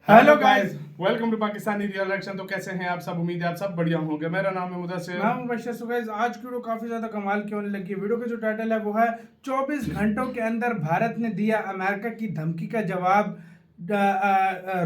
Hello guys, welcome to Pakistani real reaction. तो कैसे हैं आप सब? उम्मीद है आप सब बढ़िया होंगे। मेरा नाम है मुदस्सिर, नाम मुबश्शिर। सो गाइस, आज की वीडियो काफी ज्यादा कमाल की होने लगी है। वीडियो का जो टाइटल है वो है 24 घंटों के अंदर भारत ने दिया अमेरिका की धमकी का जवाब,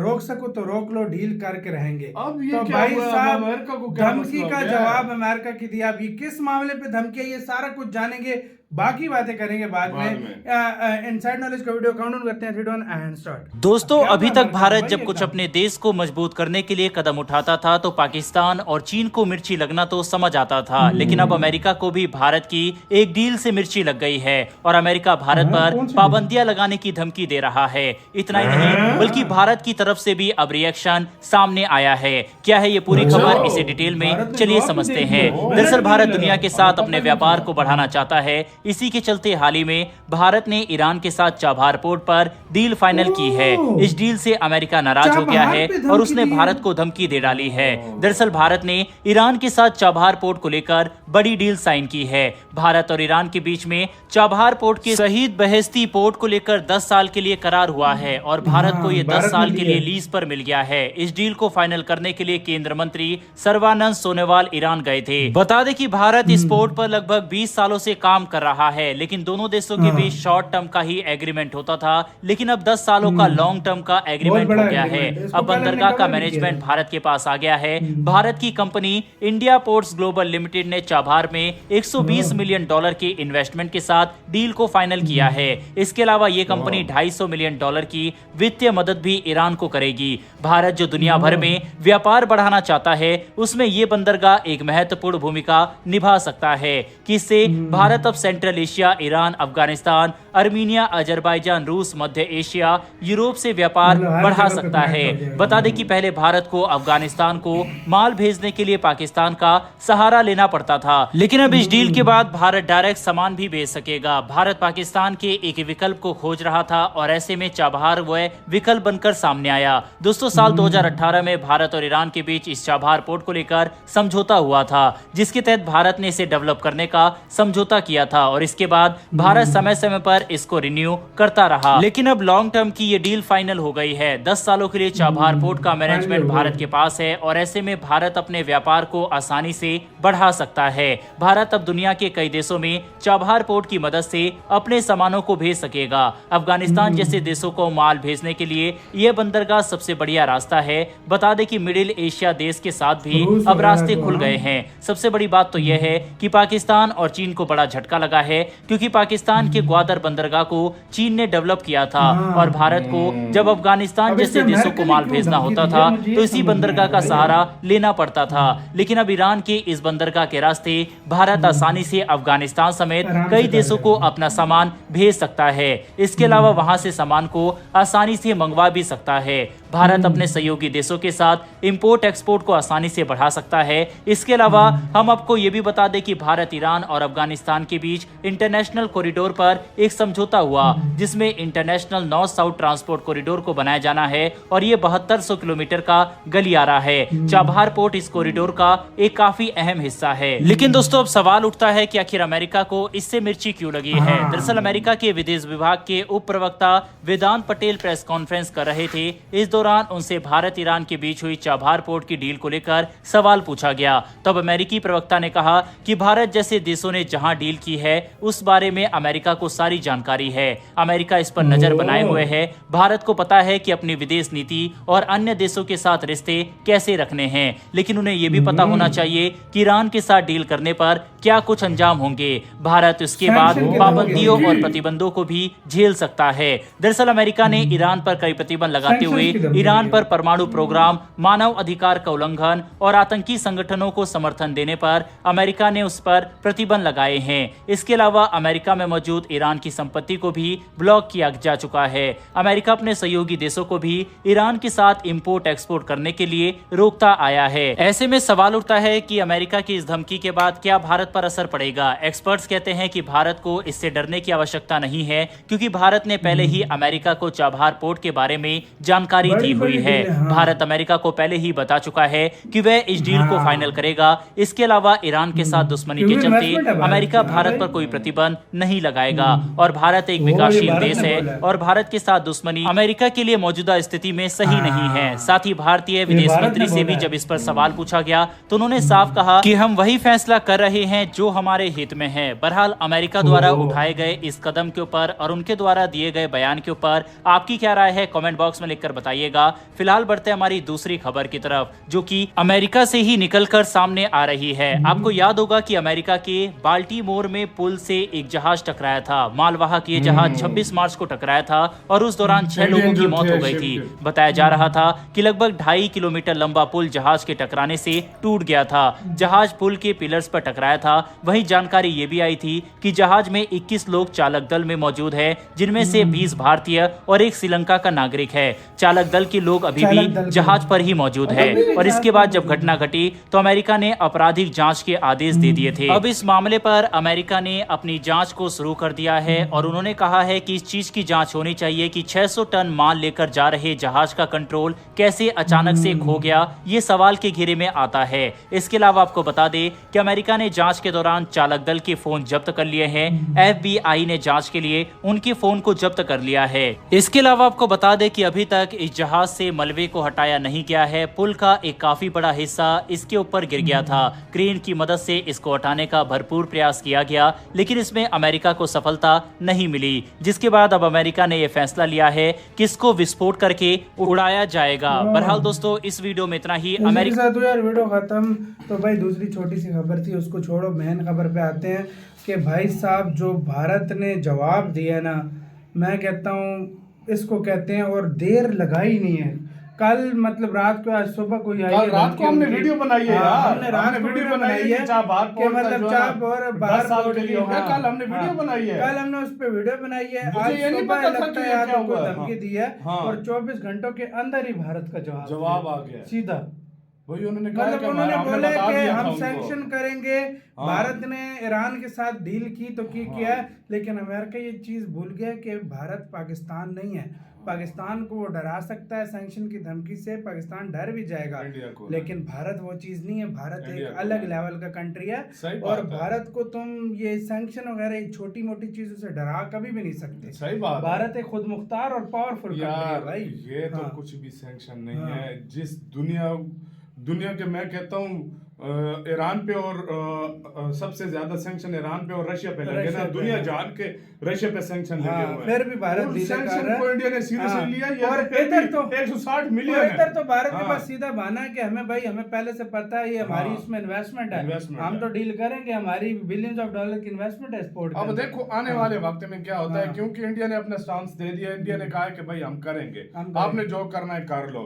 रोक सको तो रोक लो, डील करके रहेंगे। अब ये तो क्या भाई हुआ? साहब, अमेरिका को क्या धमकी मसला हो का गया? जवाब अमेरिका की दिया। अब ये किस मामले पे धमकी है, ये सारा कुछ जानेंगे, बाकी बातें करेंगे बाद में। इनसाइड नॉलेज का वीडियो काउंट डाउन करते हैं, 3 2 1 एंड स्टार्ट। दोस्तों, अभी तक भारत जब कुछ अपने देश को मजबूत करने के लिए कदम उठाता था तो पाकिस्तान और चीन को मिर्ची लगना तो समझ आता था, लेकिन अब अमेरिका को भी भारत की एक डील से मिर्ची लग गई है और अमेरिका भारत पर पाबंदियां लगाने की धमकी दे रहा है। इतना ही नहीं, बल्कि भारत की तरफ से भी अब रिएक्शन सामने आया है। क्या है ये पूरी खबर, इसे डिटेल में चलिए समझते हैं। दरअसल भारत दुनिया के साथ अपने व्यापार को बढ़ाना चाहता है। इसी के चलते हाल ही में भारत ने ईरान के साथ चाबहार पोर्ट पर डील फाइनल की है। इस डील से अमेरिका नाराज हो गया है और उसने भारत को धमकी दे डाली है। दरअसल भारत ने ईरान के साथ चाबहार पोर्ट को लेकर बड़ी डील साइन की है। भारत और ईरान के बीच में चाबहार पोर्ट के शहीद बहेस्ती पोर्ट को लेकर 10 साल के लिए करार हुआ है और भारत को ये 10 साल के लिए लीज पर मिल गया है। इस डील को फाइनल करने के लिए केंद्र मंत्री सर्बानंद सोनोवाल ईरान गए थे। बता दें कि भारत इस पोर्ट पर लगभग 20 सालों से काम कर रहा है, लेकिन दोनों देशों के बीच शॉर्ट टर्म का ही एग्रीमेंट होता था, लेकिन अब 10 सालों का लॉन्ग टर्म का एग्रीमेंट हो गया है। अब बंदरगाह का मैनेजमेंट भारत के पास आ गया है। भारत की company India ports global limited ने चाबहार में $120 मिलियन के इन्वेस्टमेंट के साथ डील को फाइनल किया है। इसके अलावा ये कंपनी $250 मिलियन की वित्तीय मदद भी ईरान को करेगी। भारत जो दुनिया भर में व्यापार बढ़ाना चाहता है, उसमें ये बंदरगाह एक महत्वपूर्ण भूमिका निभा सकता है, जिससे भारत अब central Asia, Iran, Afghanistan, Armenia, Azerbaijan, रूस, मध्य एशिया, यूरोप से व्यापार बढ़ा सकता है। बता दें कि पहले भारत को अफगानिस्तान को माल भेजने के लिए पाकिस्तान का सहारा लेना पड़ता था, लेकिन अब इस डील के बाद भारत डायरेक्ट सामान भी भेज सकेगा। भारत पाकिस्तान के एक विकल्प को खोज रहा था और ऐसे में चाबहार वह विकल्प बनकर सामने आया। दोस्तों, साल 2018 में भारत और ईरान के बीच इस चाबहार पोर्ट को लेकर समझौता हुआ था, जिसके तहत भारत ने इसे डेवलप करने का समझौता किया था और इसके बाद भारत समय समय पर इसको रिन्यू करता रहा। लेकिन अब लॉन्ग टर्म की ये डील फाइनल हो गई है। 10 सालों के लिए चाबहार पोर्ट का मैनेजमेंट भारत के पास है और ऐसे में भारत अपने व्यापार को आसानी से बढ़ा सकता है। भारत अब दुनिया के कई देशों में चाबहार पोर्ट की मदद से अपने सामानों को भेज सकेगा। अफगानिस्तान जैसे देशों को माल भेजने के लिए यह बंदरगाह सबसे बढ़िया रास्ता है। बता दें कि मिडिल एशिया देश के साथ भी अब रास्ते खुल गए हैं। सबसे बड़ी बात तो यह है कि पाकिस्तान और चीन को बड़ा झटका लगा है, क्योंकि पाकिस्तान के ग्वादर बंदरगाह को चीन ने डेवलप किया था और भारत को जब अफगानिस्तान जैसे देशों को माल भेजना होता था तो इसी बंदरगाह का सहारा लेना पड़ता था। लेकिन अब ईरान के इस बंदरगाह के रास्ते भारत आसानी से अफगानिस्तान समेत कई देशों को अपना सामान भेज सकता है। इसके अलावा वहां से सामान को आसानी से मंगवा भी सकता है। भारत अपने सहयोगी देशों के साथ इंपोर्ट एक्सपोर्ट को आसानी से बढ़ा सकता है। इसके अलावा हम आपको ये भी बता दें कि भारत, ईरान और अफगानिस्तान के बीच इंटरनेशनल कॉरिडोर पर एक समझौता हुआ, जिसमें international north south transport corridor को बनाया जाना है और ये 7200 किलोमीटर का गलियारा है। चाबहार पोर्ट इस कॉरिडोर का एक काफी अहम हिस्सा है। लेकिन दोस्तों, अब सवाल उठता है कि आखिर अमेरिका को इससे मिर्ची क्यों लगी है। दरअसल अमेरिका के विदेश विभाग के उप प्रवक्ता वेदांत पटेल प्रेस कॉन्फ्रेंस कर रहे थे। इस दौरान उनसे भारत ईरान के बीच हुई चाबहार पोर्ट की डील को लेकर सवाल पूछा गया। तब अमेरिकी प्रवक्ता ने कहा कि भारत जैसे देशों ने जहां डील की है उस बारे में अमेरिका को सारी जानकारी है। अमेरिका इस पर नजर बनाए हुए है। भारत को पता है कि अपनी विदेश नीति और अन्य देशों के साथ रिश्ते कैसे रखने हैं, लेकिन उन्हें यह भी पता होना चाहिए कि ईरान के साथ डील करने पर क्या कुछ अंजाम होंगे। भारत इसके बाद पाबंदियों और प्रतिबंधों को भी झेल सकता है। दरअसल अमेरिका ने ईरान पर कई प्रतिबंध लगाते हुए ईरान पर परमाणु प्रोग्राम, मानव अधिकार का उल्लंघन और आतंकी संगठनों को समर्थन देने पर अमेरिका ने उस पर प्रतिबंध लगाए हैं। इसके अलावा अमेरिका में मौजूद ईरान की संपत्ति को भी ब्लॉक किया जा चुका है। अमेरिका अपने सहयोगी देशों को भी ईरान के साथ इंपोर्ट एक्सपोर्ट करने के लिए रोकता आया है। ऐसे में सवाल उठता है कि अमेरिका की इस धमकी के बाद क्या भारत भारत पर असर पड़ेगा। एक्सपर्ट्स कहते हैं कि भारत को इससे डरने की आवश्यकता नहीं है, क्योंकि भारत ने पहले ही अमेरिका को चाबहार पोर्ट के बारे में जानकारी दी हुई है। भारत अमेरिका को पहले ही बता चुका है कि वह इस डील को फाइनल करेगा। इसके अलावा ईरान के साथ दुश्मनी के चलते अमेरिका भारत पर कोई प्रतिबंध नहीं लगाएगा और भारत एक विकासशील देश है और भारत के साथ दुश्मनी अमेरिका के लिए मौजूदा स्थिति में सही नहीं है। साथ ही भारतीय विदेश मंत्री से भी जब इस पर सवाल पूछा गया तो उन्होंने साफ कहा कि हम वही फैसला कर रहे हैं जो हमारे हित में है। बहरहाल अमेरिका द्वारा उठाए गए इस कदम के ऊपर और उनके द्वारा दिए गए बयान के ऊपर आपकी क्या राय है, कमेंट बॉक्स में लिखकर बताइएगा। फिलहाल बढ़ते हैं हमारी दूसरी खबर की तरफ, जो कि अमेरिका से ही निकलकर सामने आ रही है। आपको याद होगा कि अमेरिका के बाल्टीमोर में पुल से एक जहाज टकराया था। मालवाहक ये जहाज 26 मार्च को टकराया था और उस दौरान 6 लोगों की मौत हो गई थी। बताया जा रहा था कि लगभग 2.5 किलोमीटर लंबा पुल जहाज के टकराने से टूट गया था। जहाज पुल के पिलर्स पर टकराया था। वहीं जानकारी ये भी आई थी कि जहाज में 21 लोग चालक दल में मौजूद है, जिनमें से 20 भारतीय और एक श्रीलंका का नागरिक है। चालक दल के लोग अभी भी जहाज पर ही मौजूद है और इसके बाद जब घटना घटी तो अमेरिका ने आपराधिक जांच के आदेश दे दिए थे। अब इस मामले पर अमेरिका ने अपनी जांच को शुरू कर दिया है और उन्होंने कहा है कि इस चीज की जांच होनी चाहिए कि 600 टन माल लेकर जा रहे जहाज का कंट्रोल कैसे अचानक से खो गया, ये सवाल के घेरे में आता है। इसके अलावा आपको बता दें कि अमेरिका ने जांच के दौरान चालक दल के फोन जब्त कर लिए हैं। FBI ने जांच के लिए उनके फोन को जब्त कर लिया है। इसके अलावा आपको बता दें कि अभी तक इस जहाज से मलबे को हटाया नहीं गया है। पुल का एक काफी बड़ा हिस्सा इसके ऊपर गिर गया था। क्रेन की मदद से इसको हटाने का भरपूर प्रयास किया गया, लेकिन इसमें अमेरिका को सफलता नहीं मिली, जिसके बाद अब अमेरिका ने यह फैसला लिया है कि इसको विस्फोट करके उड़ाया जाएगा। बहरहाल दोस्तों, इस वीडियो में इतना ही। अमेरिका तो यार वीडियो खत्म। तो भाई दूसरी छोटी सी खबर थी, उसको छोड़ो, मेन खबर पे आते हैं कि भाई साहब जो भारत ने जवाब दिया ना, मैं कहता हूँ इसको कहते हैं और देर लगाई नहीं है। कल मतलब रात को, आज सुबह को रात को हमने वीडियो बनाई है यार, हमने रात को वीडियो बनाई है कि मतलब चाप और बाहर साल के लिए हो गया। कल हमने वीडियो बनाई है, कल हमने उस पे वीडियो बनाई है। आज सुबह लगता है यार को धमकी दी है और 24 घंटों के अंदर ही भारत का जवाब आ गया सीधा। वही उन्होंने मतलब उन्होंने बोले कि हम सैंक्शन करेंगे। भारत ने ईरान के साथ डील की तो किया है, लेकिन अमेरिका ये चीज भूल गया कि भारत पाकिस्तान नहीं है। पाकिस्तान को वो डरा सकता है सैंक्शन की धमकी से, पाकिस्तान डर भी जाएगा, लेकिन भारत वो चीज नहीं है। भारत एक अलग लेवल का कंट्री है और भारत को तुम ये सैंक्शन वगैरह छोटी मोटी चीजों से डरा कभी भी नहीं सकते। सही बात। भारत एक खुद मुख्तार और पावरफुल कंट्री है भाई। ये तो कुछ भी सैंक्शन नहीं है। जिस दुनिया के मैं कहता हूँ ईरान पे और सबसे ज्यादा सैंक्शन ईरान पे और रशिया पे लगे ना। दुनिया जान के रशिया पे सैंक्शन लगे हुए हैं। फिर भी भारत सैंक्शन को इंडिया ने सीरियसली लिया। और इधर तो 160 मिलियन है। इधर तो भारत के पास सीधा बहाना है कि हमें पहले से पता है ये हमारी इसमें इन्वेस्टमेंट है, हम तो डील करेंगे, हमारी बिलियंस ऑफ डॉलर की इन्वेस्टमेंट है स्पोर्ट। अब देखो आने वाले वक्त में क्या होता है, क्योंकि इंडिया ने अपना स्टांस दे दिया। इंडिया ने कहा है कि भाई हम करेंगे, आपने जो करना है कर लो।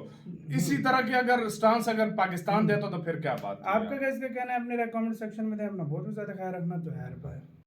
इसी तरह की अगर स्टांस अगर पाकिस्तान देता तो फिर क्या बात। आपका कैसे कहना है, अपने कमेंट सेक्शन में दे। अपना बहुत ज्यादा ख्याल रखना। तो यार